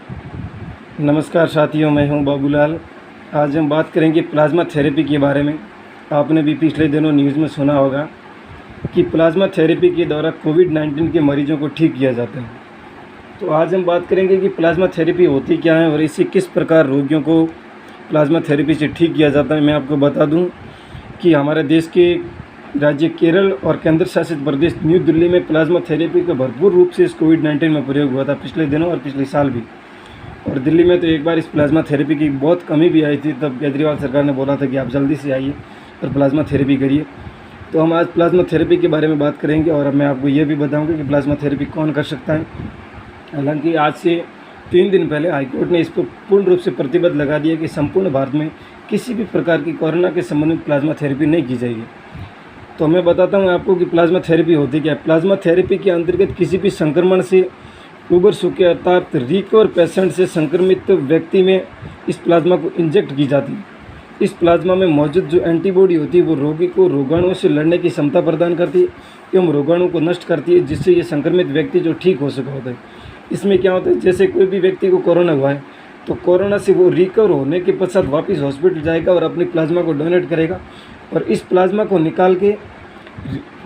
नमस्कार साथियों, मैं हूं बाबूलाल। आज हम बात करेंगे प्लाज्मा थेरेपी के बारे में। आपने भी पिछले दिनों न्यूज़ में सुना होगा कि प्लाज्मा थेरेपी के द्वारा कोविड-19 के मरीजों को ठीक किया जाता है। तो आज हम बात करेंगे कि प्लाज्मा थेरेपी होती क्या है और इसे किस प्रकार रोगियों को प्लाज्मा थेरेपी से ठीक किया जाता है। मैं आपको बता दूं कि हमारे देश के राज्य केरल और केंद्र शासित प्रदेश न्यू दिल्ली में प्लाज्मा थेरेपी का भरपूर रूप से इस कोविड-19 में प्रयोग हुआ था पिछले दिनों और पिछले साल भी। और दिल्ली में तो एक बार इस प्लाज्मा थेरेपी की बहुत कमी भी आई थी, तब केजरीवाल सरकार ने बोला था कि आप जल्दी से आइए और प्लाज्मा थेरेपी करिए। तो हम आज प्लाज्मा थेरेपी के बारे में बात करेंगे और मैं आपको ये भी बताऊंगा कि प्लाज्मा थेरेपी कौन कर सकता है। हालांकि आज से 3 दिन पहले हाईकोर्ट ने इस पर पूर्ण रूप से प्रतिबंध लगा दिया कि संपूर्ण भारत में किसी भी प्रकार की कोरोना के संबंधित प्लाज्मा थेरेपी नहीं की जाएगी। तो मैं बताता हूँ आपको कि प्लाज्मा थेरेपी होती क्या है। प्लाज्मा थेरेपी के अंतर्गत किसी भी संक्रमण से उबर चुके अर्थात रिकवर पेशेंट से संक्रमित व्यक्ति में इस प्लाज्मा को इंजेक्ट की जाती है। इस प्लाज्मा में मौजूद जो एंटीबॉडी होती है वो रोगी को रोगाणुओं से लड़ने की क्षमता प्रदान करती है एवं रोगाणु को नष्ट करती है, जिससे ये संक्रमित व्यक्ति जो ठीक हो सका होता है। इसमें क्या होता है, जैसे कोई भी व्यक्ति को कोरोना हुआ है तो कोरोना से वो रिकवर होने के पश्चात वापस हॉस्पिटल जाएगा और अपनी प्लाज्मा को डोनेट करेगा और इस प्लाज्मा को निकाल के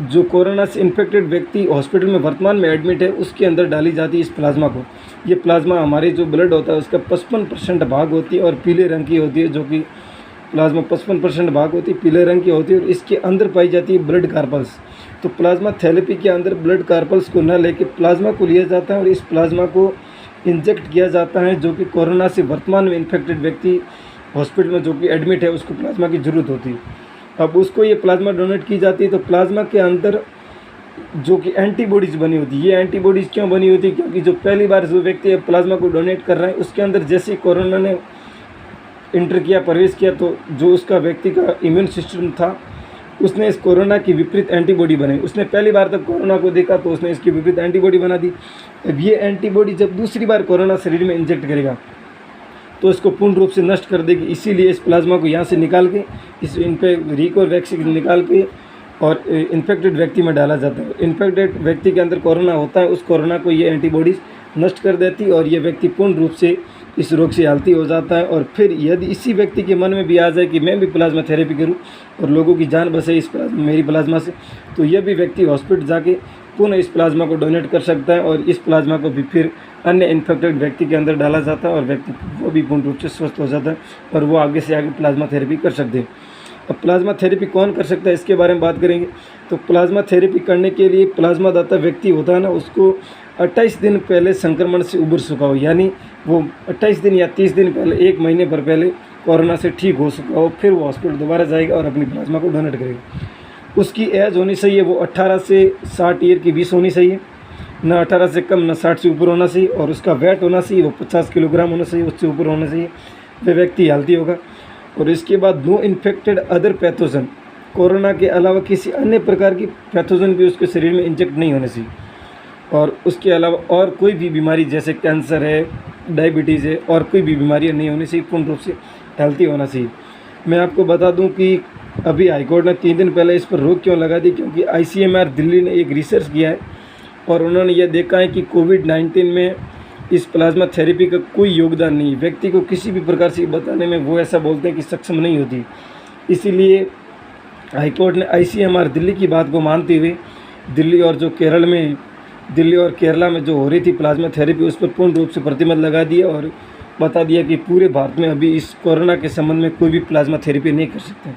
जो कोरोना से इन्फेक्टेड व्यक्ति हॉस्पिटल में वर्तमान में एडमिट है उसके अंदर डाली जाती है इस प्लाज्मा को। ये प्लाज्मा हमारे जो ब्लड होता है उसका 55% भाग होती है और पीले रंग की होती है, जो कि प्लाज्मा 55% भाग होती है, पीले रंग की होती है और इसके अंदर पाई जाती है ब्लड कार्पल्स। तो प्लाज्मा थेरेपी के अंदर ब्लड कार्पल्स को न लेकर प्लाज्मा को लिया जाता है और इस प्लाज्मा को इंजेक्ट किया जाता है, जो कि कोरोना से वर्तमान में इन्फेक्टेड व्यक्ति हॉस्पिटल में जो कि एडमिट है उसको प्लाज्मा की ज़रूरत होती है। अब उसको ये प्लाज्मा डोनेट की जाती है। तो प्लाज्मा के अंदर जो कि एंटीबॉडीज़ बनी होती है, ये एंटीबॉडीज़ क्यों बनी होती है, क्योंकि जो पहली बार जो व्यक्ति प्लाज्मा को डोनेट कर रहा है उसके अंदर जैसे ही कोरोना ने इंटर किया, प्रवेश किया, तो जो उसका व्यक्ति का इम्यून सिस्टम था उसने इस कोरोना की विपरीत एंटीबॉडी बनाई। उसने पहली बार तक कोरोना को देखा तो उसने इसकी विपरीत एंटीबॉडी बना दी। अब ये एंटीबॉडी जब दूसरी बार कोरोना शरीर में इंजेक्ट करेगा तो इसको पूर्ण रूप से नष्ट कर देगी। इसीलिए इस प्लाज्मा को यहाँ से निकाल के इन पर रिकवर वैक्सीन निकाल के और इन्फेक्टेड व्यक्ति में डाला जाता है। इन्फेक्टेड व्यक्ति के अंदर कोरोना होता है, उस कोरोना को ये एंटीबॉडीज़ नष्ट कर देती है और ये व्यक्ति पूर्ण रूप से इस रोग से हेल्दी हो जाता है। और फिर यदि इसी व्यक्ति के मन में भी आ जाए कि मैं भी प्लाज्मा थेरेपी करूं और लोगों की जान बचे इस मेरी प्लाज्मा से, तो यह भी व्यक्ति हॉस्पिटल जाके पुनः इस प्लाज्मा को डोनेट कर सकता है और इस प्लाज्मा को भी फिर अन्य इन्फेक्टेड व्यक्ति के अंदर डाला जाता है और व्यक्ति वो भी पूर्ण रूप से स्वस्थ हो जाता है और वो आगे से आगे प्लाज्मा थेरेपी कर सकते हैं। अब प्लाज्मा थेरेपी कौन कर सकता है इसके बारे में बात करेंगे। तो प्लाज्मा थेरेपी करने के लिए प्लाज्मा दाता व्यक्ति होता है ना, उसको 28 दिन पहले संक्रमण से उबर चुका हो, यानी वो 28 दिन या 30 दिन पहले, 1 महीने भर पहले कोरोना से ठीक हो चुका हो, फिर वो हॉस्पिटल दोबारा जाएगा और अपनी प्लाज्मा को डोनेट करेगा। उसकी एज होनी चाहिए वो 18 से 60 ईयर के बीच होनी चाहिए, ना 18 से कम ना 60 से ऊपर होना चाहिए और उसका वेट होना चाहिए वो 50 किलोग्राम होना चाहिए, उससे ऊपर होना चाहिए, वह व्यक्ति हेल्दी होगा। और इसके बाद no infected other pathogen, corona के अलावा किसी अन्य प्रकार की पैथोजन भी उसके शरीर में इंजेक्ट नहीं होने चाहिए। और उसके अलावा और कोई भी बीमारी जैसे कैंसर है, डायबिटीज़ है और कोई भी बीमारियाँ नहीं होनी चाहिए, पूर्ण रूप से हेल्दी होना चाहिए। मैं आपको बता दूं कि अभी हाईकोर्ट ने 3 दिन पहले इस पर रोक क्यों लगा दी, क्योंकि ICMR दिल्ली ने एक रिसर्च किया है और उन्होंने ये देखा है कि कोविड-19 में इस प्लाज्मा थेरेपी का कोई योगदान नहीं, व्यक्ति को किसी भी प्रकार से बताने में वो ऐसा बोलते हैं कि सक्षम नहीं होती। इसीलिए हाईकोर्ट ने ICMR दिल्ली की बात को मानते हुए दिल्ली और केरला में जो हो रही थी प्लाज्मा थेरेपी उस पर पूर्ण रूप से प्रतिबंध लगा दिया और बता दिया कि पूरे भारत में अभी इस कोरोना के संबंध में कोई भी प्लाज्मा थेरेपी नहीं कर सकते।